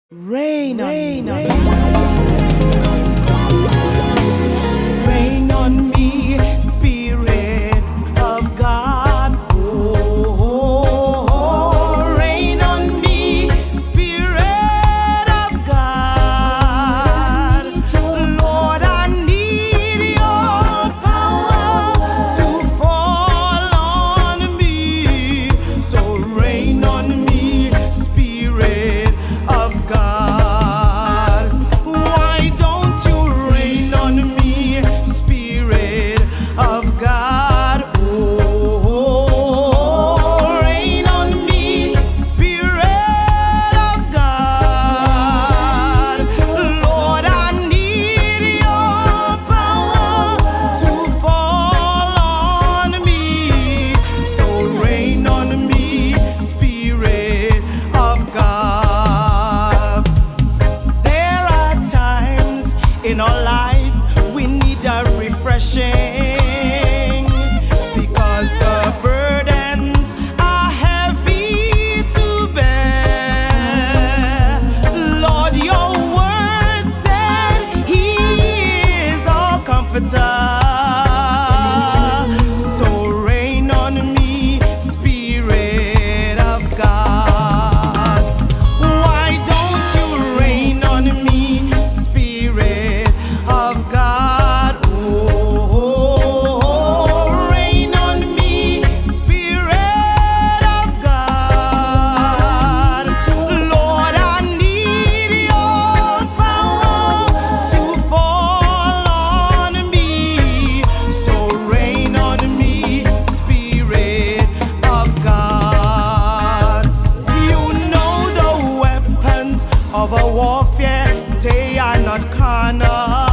Rain on me, Spirit of God. Oh, rain on me, Spirit of God. Lord, I need your power to fall on me. So rain on me, Spirit of God. Why don't you rain on me, Spirit of God? Oh, rain on me, Spirit of God. Lord, I need your power to fall on me. So rain on me, Spirit of God. There are times in our life we need a refreshing because the burdens are heavy to bear. Lord, your word said He is our comforter. So rain on me, Spirit of God. Why don't you rain on me, Spirit of God? Oh, rain on me, Spirit of God. Lord, I need your power to fall on me. So rain on me, Spirit of God. You know the weapons of a warfare, they are not carnal.